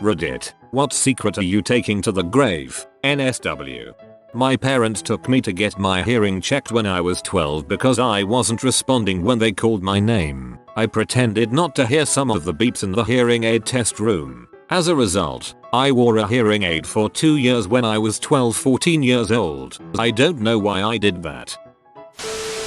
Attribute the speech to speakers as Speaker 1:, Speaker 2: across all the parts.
Speaker 1: Reddit, what secret are you taking to the grave? NSW. My parents took me to get my hearing checked when I was 12 because I wasn't responding when they called my name. I pretended not to hear some of the beeps in the hearing aid test room. As a result, I wore a hearing aid for 2 years when I was 14 years old. I don't know why I did that.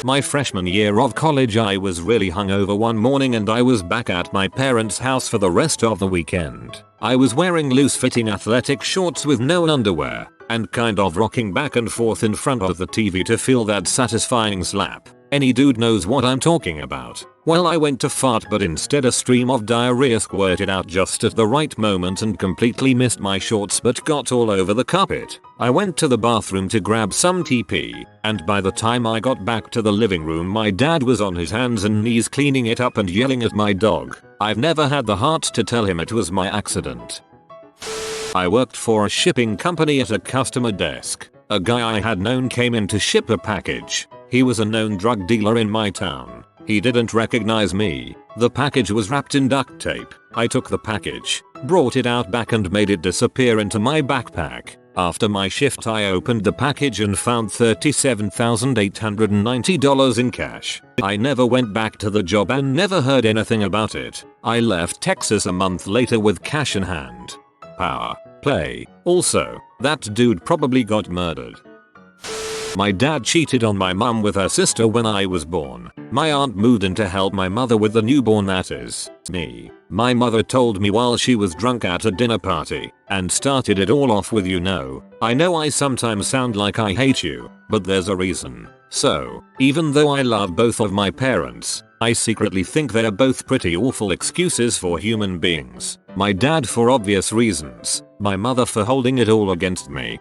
Speaker 1: My freshman year of college, I was really hungover one morning and I was back at my parents' house for the rest of the weekend. I was wearing loose-fitting athletic shorts with no underwear and kind of rocking back and forth in front of the TV to feel that satisfying slap. Any dude knows what I'm talking about. Well, I went to fart, but instead a stream of diarrhea squirted out just at the right moment and completely missed my shorts but got all over the carpet. I went to the bathroom to grab some TP, and by the time I got back to the living room my dad was on his hands and knees cleaning it up and yelling at my dog. I've never had the heart to tell him it was my accident. I worked for a shipping company at a customer desk. A guy I had known came in to ship a package. He was a known drug dealer in my town. He didn't recognize me. The package was wrapped in duct tape. I took the package, brought it out back and made it disappear into my backpack. After my shift I opened the package and found $37,890 in cash. I never went back to the job and never heard anything about it. I left Texas a month later with cash in hand. Power play. Also, that dude probably got murdered. My dad cheated on my mum with her sister when I was born. My aunt moved in to help my mother with the newborn, that is, me. My mother told me while she was drunk at a dinner party and started it all off with, I know I sometimes sound like I hate you, but there's a reason. So, even though I love both of my parents, I secretly think they're both pretty awful excuses for human beings. My dad for obvious reasons, my mother for holding it all against me.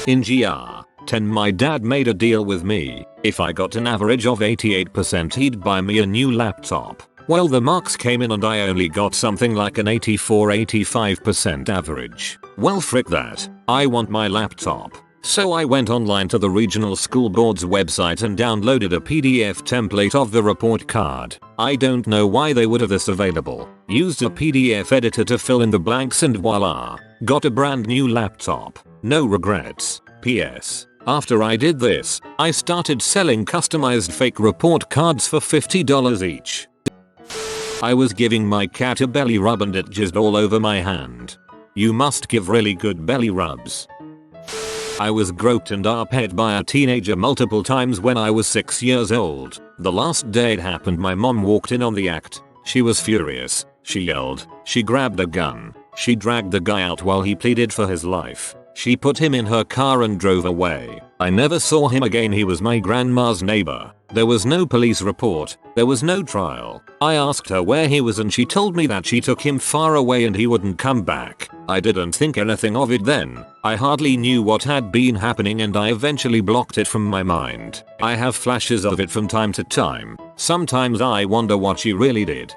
Speaker 1: In GR 10 my dad made a deal with me. If I got an average of 88% he'd buy me a new laptop. Well, the marks came in and I only got something like an 84-85% average. Well, frick that. I want my laptop. So I went online to the regional school board's website and downloaded a PDF template of the report card. I don't know why they would have this available. Used a PDF editor to fill in the blanks and voila. Got a brand new laptop. No regrets. PS. After I did this, I started selling customized fake report cards for $50 each. I was giving my cat a belly rub and it jizzed all over my hand. You must give really good belly rubs. I was groped and arped by a teenager multiple times when I was 6 years old. The last day it happened my mom walked in on the act. She was furious. She yelled. She grabbed a gun. She dragged the guy out while he pleaded for his life. She put him in her car and drove away. I never saw him again. He was my grandma's neighbor. There was no police report. There was no trial. I asked her where he was and she told me that she took him far away and he wouldn't come back. I didn't think anything of it then. I hardly knew what had been happening and I eventually blocked it from my mind. I have flashes of it from time to time. Sometimes I wonder what she really did.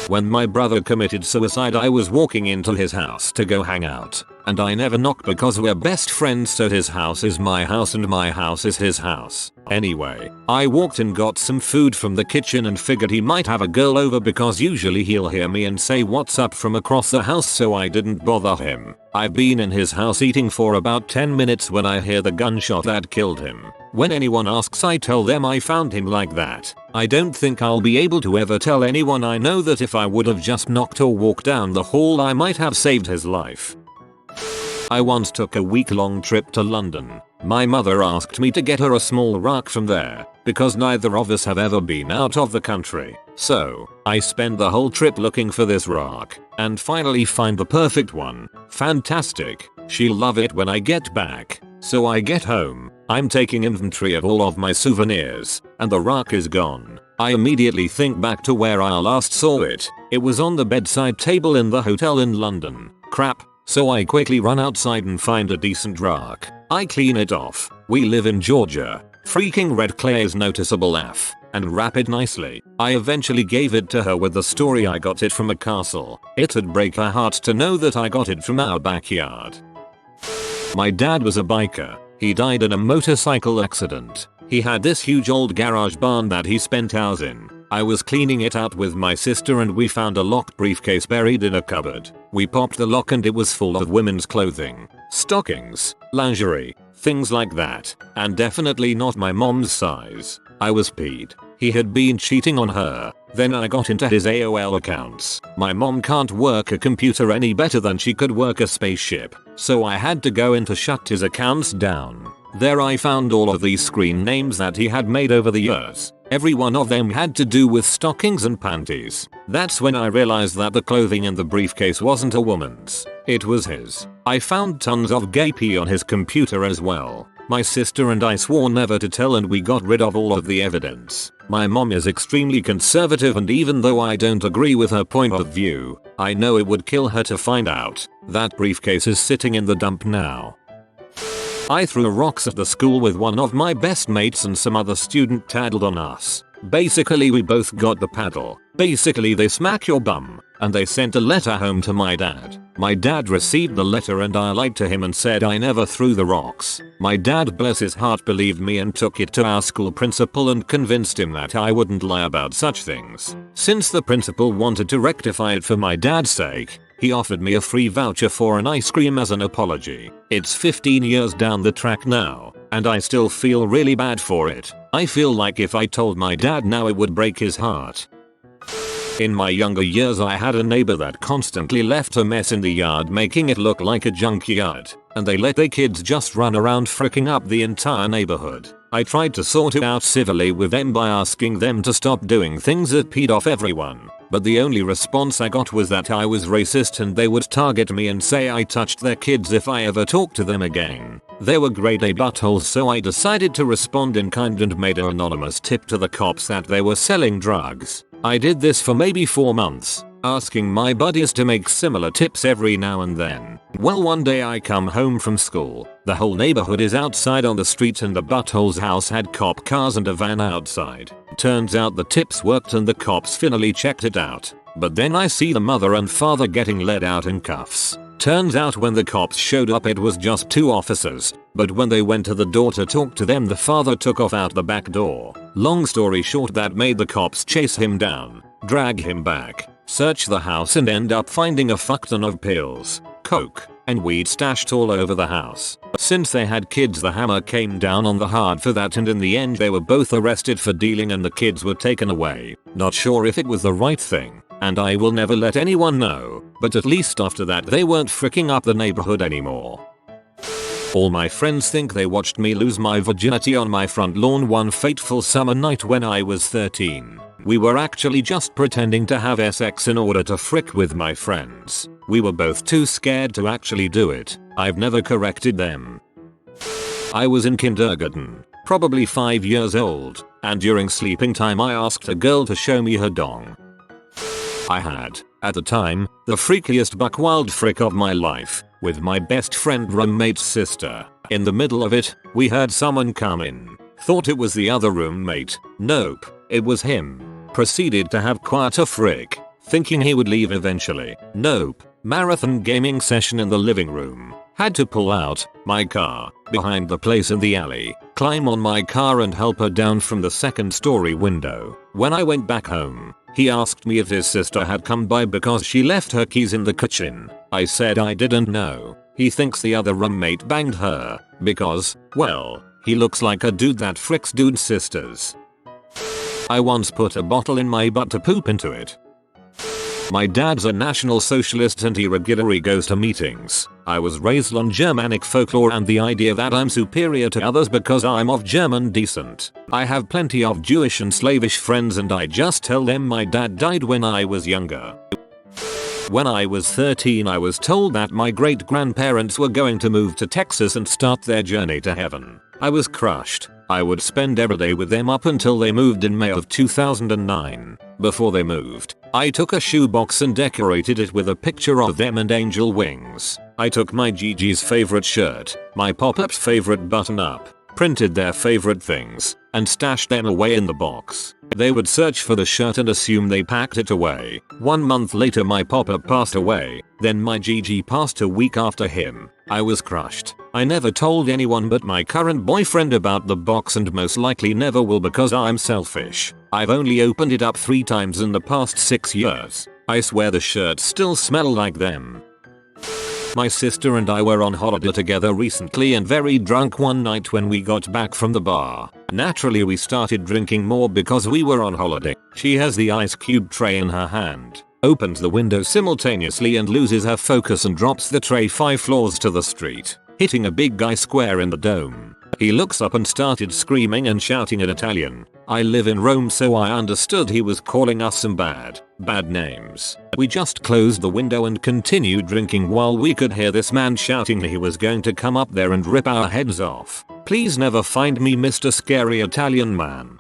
Speaker 1: When my brother committed suicide I was walking into his house to go hang out. And I never knock because we're best friends, so his house is my house and my house is his house. Anyway, I walked and got some food from the kitchen and figured he might have a girl over because usually he'll hear me and say what's up from across the house, so I didn't bother him. I've been in his house eating for about 10 minutes when I hear the gunshot that killed him. When anyone asks I tell them I found him like that. I don't think I'll be able to ever tell anyone I know that if I would have just knocked or walked down the hall I might have saved his life. I once took a week-long trip to London. My mother asked me to get her a small rock from there, because neither of us have ever been out of the country. So, I spend the whole trip looking for this rock, and finally find the perfect one. Fantastic. She'll love it when I get back. So I get home, I'm taking inventory of all of my souvenirs, and the rock is gone. I immediately think back to where I last saw it. It was on the bedside table in the hotel in London. Crap. So I quickly run outside and find a decent rock. I clean it off. We live in Georgia. Freaking red clay is noticeable AF. And wrap it nicely. I eventually gave it to her with the story I got it from a castle. It'd break her heart to know that I got it from our backyard. My dad was a biker. He died in a motorcycle accident. He had this huge old garage barn that he spent hours in. I was cleaning it out with my sister and we found a locked briefcase buried in a cupboard. We popped the lock and it was full of women's clothing, stockings, lingerie, things like that, and definitely not my mom's size. I was peed. He had been cheating on her. Then I got into his AOL accounts. My mom can't work a computer any better than she could work a spaceship, so I had to go in to shut his accounts down. There I found all of these screen names that he had made over the years. Every one of them had to do with stockings and panties. That's when I realized that the clothing in the briefcase wasn't a woman's. It was his. I found tons of gay pee on his computer as well. My sister and I swore never to tell and we got rid of all of the evidence. My mom is extremely conservative and even though I don't agree with her point of view, I know it would kill her to find out. That briefcase is sitting in the dump now. I threw rocks at the school with one of my best mates and some other student tattled on us. Basically we both got the paddle. Basically they smack your bum. And they sent a letter home to my dad. My dad received the letter and I lied to him and said I never threw the rocks. My dad, bless his heart, believed me and took it to our school principal and convinced him that I wouldn't lie about such things. Since the principal wanted to rectify it for my dad's sake, he offered me a free voucher for an ice cream as an apology. It's 15 years down the track now, and I still feel really bad for it. I feel like if I told my dad now it would break his heart. In my younger years I had a neighbor that constantly left a mess in the yard making it look like a junkyard, and they let their kids just run around fricking up the entire neighborhood. I tried to sort it out civilly with them by asking them to stop doing things that peed off everyone, but the only response I got was that I was racist and they would target me and say I touched their kids if I ever talked to them again. They were grade A buttholes, so I decided to respond in kind and made an anonymous tip to the cops that they were selling drugs. I did this for maybe 4 months, asking my buddies to make similar tips every now and then. Well, one day I come home from school. The whole neighborhood is outside on the street and the butthole's house had cop cars and a van outside. Turns out the tips worked and the cops finally checked it out. But then I see the mother and father getting led out in cuffs. Turns out when the cops showed up it was just 2 officers, but when they went to the door to talk to them the father took off out the back door. Long story short, that made the cops chase him down, drag him back, search the house and end up finding a fuck ton of pills, coke, and weed stashed all over the house. Since they had kids the hammer came down on the hard for that and in the end they were both arrested for dealing and the kids were taken away. Not sure if it was the right thing, and I will never let anyone know, but at least after that they weren't fricking up the neighborhood anymore. All my friends think they watched me lose my virginity on my front lawn one fateful summer night when I was 13. We were actually just pretending to have sex in order to frick with my friends. We were both too scared to actually do it. I've never corrected them. I was in kindergarten, probably 5 years old, and during sleeping time I asked a girl to show me her dong. I had, at the time, the freakiest buckwild frick of my life, with my best friend roommate's sister. In the middle of it, we heard someone come in. Thought it was the other roommate. Nope, it was him. Proceeded to have quite a frick, thinking he would leave eventually. Nope, marathon gaming session in the living room. Had to pull out my car behind the place in the alley, climb on my car and help her down from the 2nd story window. When I went back home, he asked me if his sister had come by because she left her keys in the kitchen. I said I didn't know. He thinks the other roommate banged her because, well, he looks like a dude that fricks dude's sisters. I once put a bottle in my butt to poop into it. My dad's a National Socialist and he regularly goes to meetings. I was raised on Germanic folklore and the idea that I'm superior to others because I'm of German descent. I have plenty of Jewish and slavish friends and I just tell them my dad died when I was younger. When I was 13 I was told that my great-grandparents were going to move to Texas and start their journey to heaven. I was crushed. I would spend every day with them up until they moved in May of 2009. Before they moved, I took a shoebox and decorated it with a picture of them and angel wings. I took my Gigi's favorite shirt, my Pop-Up's favorite button-up, printed their favorite things, and stashed them away in the box. They would search for the shirt and assume they packed it away. 1 month later my papa passed away, then my GG passed a week after him. I was crushed. I never told anyone but my current boyfriend about the box and most likely never will because I'm selfish. I've only opened it up 3 times in the past 6 years. I swear the shirts still smell like them. My sister and I were on holiday together recently and very drunk one night when we got back from the bar. Naturally we started drinking more because we were on holiday. She has the ice cube tray in her hand, opens the window simultaneously and loses her focus and drops the tray 5 floors to the street, hitting a big guy square in the dome. He looks up and started screaming and shouting in Italian. I live in Rome so I understood he was calling us some bad names. We just closed the window and continued drinking while we could hear this man shouting he was going to come up there and rip our heads off. Please never find me Mr. Scary Italian Man.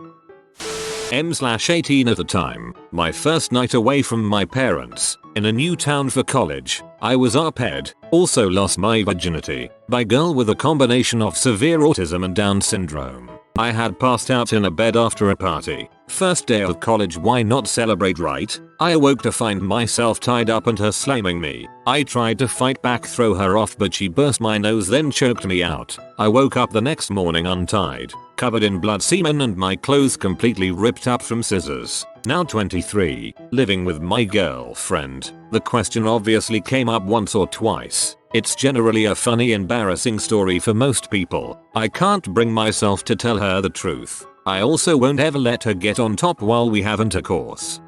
Speaker 1: M/18 at the time, my first night away from my parents, in a new town for college. I was ARPED, also lost my virginity, by girl with a combination of severe autism and Down syndrome. I had passed out in a bed after a party. First day of college, why not celebrate, right? I awoke to find myself tied up and her slamming me. I tried to fight back, throw her off, but she burst my nose then choked me out. I woke up the next morning untied, covered in blood, semen and my clothes completely ripped up from scissors. Now 23, living with my girlfriend. The question obviously came up once or twice. It's generally a funny, embarrassing story for most people. I can't bring myself to tell her the truth. I also won't ever let her get on top while we have intercourse.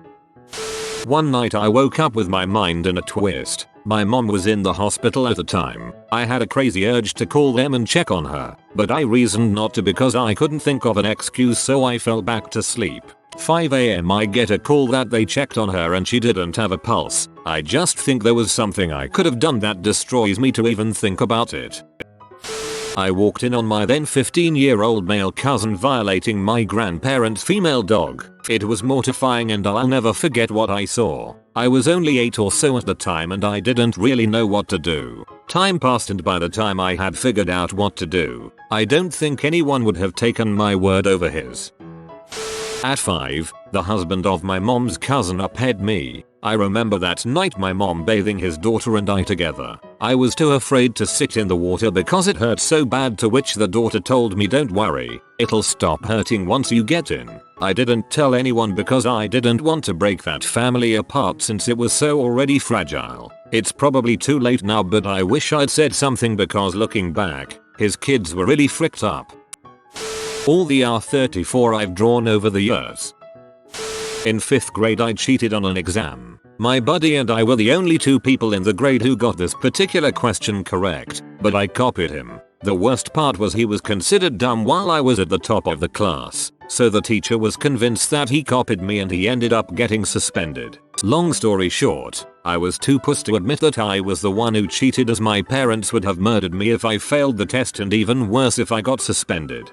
Speaker 1: One night I woke up with my mind in a twist. My mom was in the hospital at the time. I had a crazy urge to call them and check on her, but I reasoned not to because I couldn't think of an excuse, so I fell back to sleep. 5 AM I get a call that they checked on her and she didn't have a pulse. I just think there was something I could have done that destroys me to even think about it. I walked in on my then 15-year-old male cousin violating my grandparents' female dog. It was mortifying and I'll never forget what I saw. I was only 8 or so at the time and I didn't really know what to do. Time passed and by the time I had figured out what to do, I don't think anyone would have taken my word over his. At 5, the husband of my mom's cousin uphead me. I remember that night my mom bathing his daughter and I together. I was too afraid to sit in the water because it hurt so bad, to which the daughter told me, don't worry, it'll stop hurting once you get in. I didn't tell anyone because I didn't want to break that family apart since it was so already fragile. It's probably too late now, but I wish I'd said something because looking back, his kids were really fricked up. All the R34 I've drawn over the years. In 5th grade I cheated on an exam. My buddy and I were the only 2 people in the grade who got this particular question correct, but I copied him. The worst part was he was considered dumb while I was at the top of the class, so the teacher was convinced that he copied me and he ended up getting suspended. Long story short, I was too puss to admit that I was the one who cheated, as my parents would have murdered me if I failed the test, and even worse if I got suspended.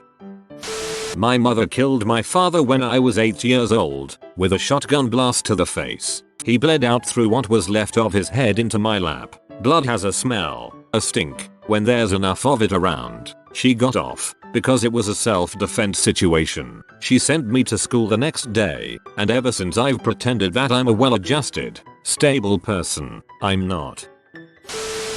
Speaker 1: My mother killed my father when I was 8 years old, with a shotgun blast to the face. He bled out through what was left of his head into my lap. Blood has a smell, a stink, when there's enough of it around. She got off, because it was a self-defense situation. She sent me to school the next day, and ever since I've pretended that I'm a well-adjusted, stable person. I'm not.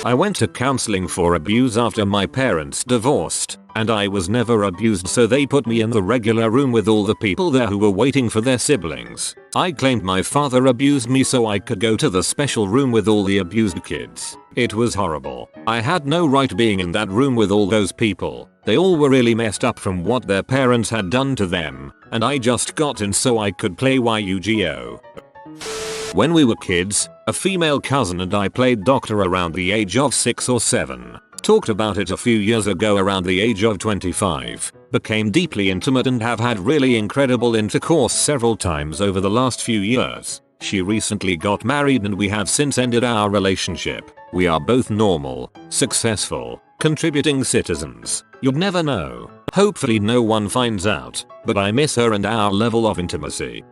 Speaker 1: I went to counseling for abuse after my parents divorced, and I was never abused, so they put me in the regular room with all the people there who were waiting for their siblings. I claimed my father abused me so I could go to the special room with all the abused kids. It was horrible. I had no right being in that room with all those people. They all were really messed up from what their parents had done to them, and I just got in so I could play Yu-Gi-Oh! When we were kids, a female cousin and I played doctor around the age of 6 or 7. Talked about it a few years ago around the age of 25. Became deeply intimate and have had really incredible intercourse several times over the last few years. She recently got married and we have since ended our relationship. We are both normal, successful, contributing citizens. You'd never know. Hopefully no one finds out, but I miss her and our level of intimacy.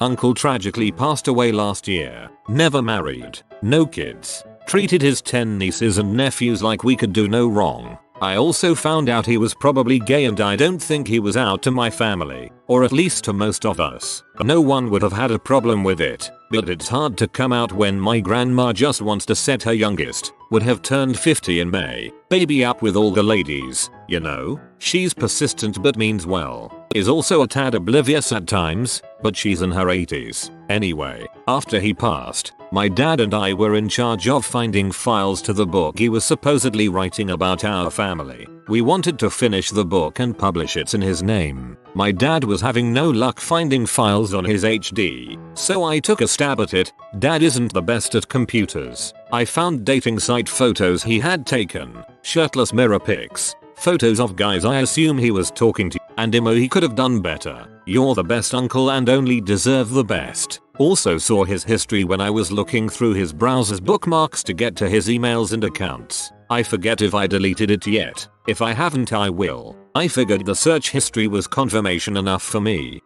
Speaker 1: Uncle tragically passed away last year. Never married, no kids. Treated his 10 nieces and nephews like we could do no wrong. I also found out he was probably gay, and I don't think he was out to my family, or at least to most of us. No one would have had a problem with it, but it's hard to come out when my grandma just wants to set her youngest, would have turned 50 in May, baby up with all the ladies, you know? She's persistent but means well, is also a tad oblivious at times, but she's in her 80s. Anyway, after he passed, my dad and I were in charge of finding files to the book he was supposedly writing about our family. We wanted to finish the book and publish it in his name. My dad was having no luck finding files on his HD, so I took a stab at it. Dad isn't the best at computers. I found dating site photos he had taken, shirtless mirror pics, photos of guys I assume he was talking to, and emo he could have done better. You're the best uncle and only deserve the best. Also saw his history when I was looking through his browser's bookmarks to get to his emails and accounts. I forget if I deleted it yet. If I haven't, I will. I figured the search history was confirmation enough for me.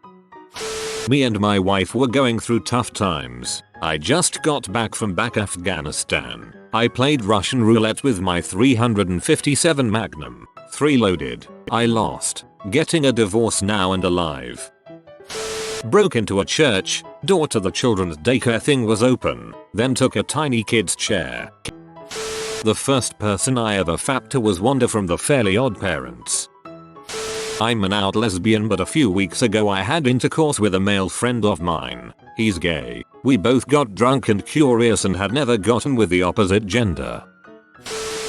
Speaker 1: Me and my wife were going through tough times. I just got back from Afghanistan. I played Russian roulette with my 357 Magnum, 3 loaded. I lost. Getting a divorce now and alive. Broke into a church, door to the children's daycare thing was open, then took a tiny kid's chair. The first person I ever fapped to was Wanda from the Fairly Odd Parents. I'm an out lesbian, but a few weeks ago I had intercourse with a male friend of mine. He's gay. We both got drunk and curious and had never gotten with the opposite gender.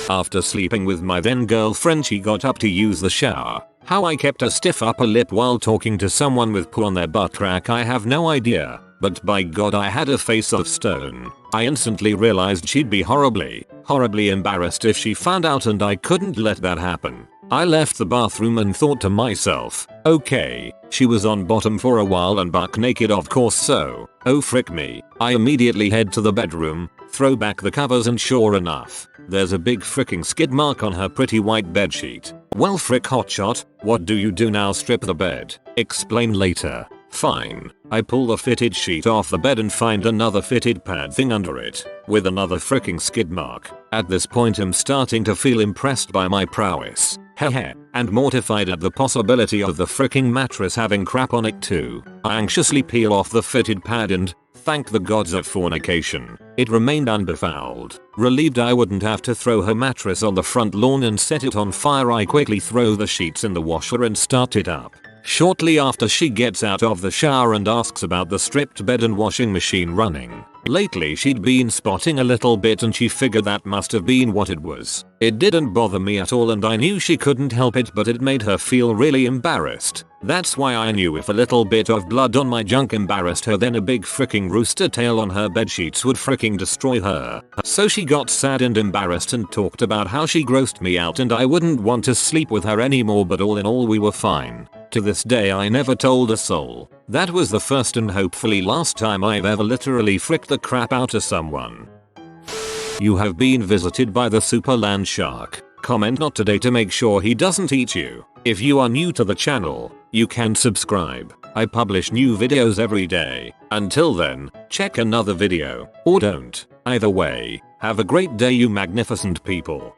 Speaker 1: After sleeping with my then girlfriend, she got up to use the shower. How I kept a stiff upper lip while talking to someone with poo on their butt crack I have no idea, but by God I had a face of stone. I instantly realized she'd be horribly embarrassed if she found out, and I couldn't let that happen. I left the bathroom and thought to myself, okay, she was on bottom for a while and buck naked of course, so, oh frick me. I immediately head to the bedroom, throw back the covers, and sure enough, there's a big fricking skid mark on her pretty white bedsheet. Well frick hotshot, what do you do now? Strip the bed. Explain later. Fine. I pull the fitted sheet off the bed and find another fitted pad thing under it, with another fricking skid mark. At this point I'm starting to feel impressed by my prowess. Hehe, and mortified at the possibility of the fricking mattress having crap on it too. I anxiously peel off the fitted pad and, thank the gods of fornication, it remained unbefouled. Relieved I wouldn't have to throw her mattress on the front lawn and set it on fire, I quickly throw the sheets in the washer and start it up. Shortly after, she gets out of the shower and asks about the stripped bed and washing machine running. Lately she'd been spotting a little bit and she figured that must have been what it was. It didn't bother me at all and I knew she couldn't help it, but it made her feel really embarrassed. That's why I knew if a little bit of blood on my junk embarrassed her, then a big fricking rooster tail on her bedsheets would fricking destroy her. So she got sad and embarrassed and talked about how she grossed me out and I wouldn't want to sleep with her anymore, but all in all we were fine. To this day I never told a soul. That was the first and hopefully last time I've ever literally fricked the crap out of someone. You have been visited by the super land shark. Comment not today to make sure he doesn't eat you. If you are new to the channel, you can subscribe. I publish new videos every day. Until then, check another video, or don't. Either way, have a great day you magnificent people.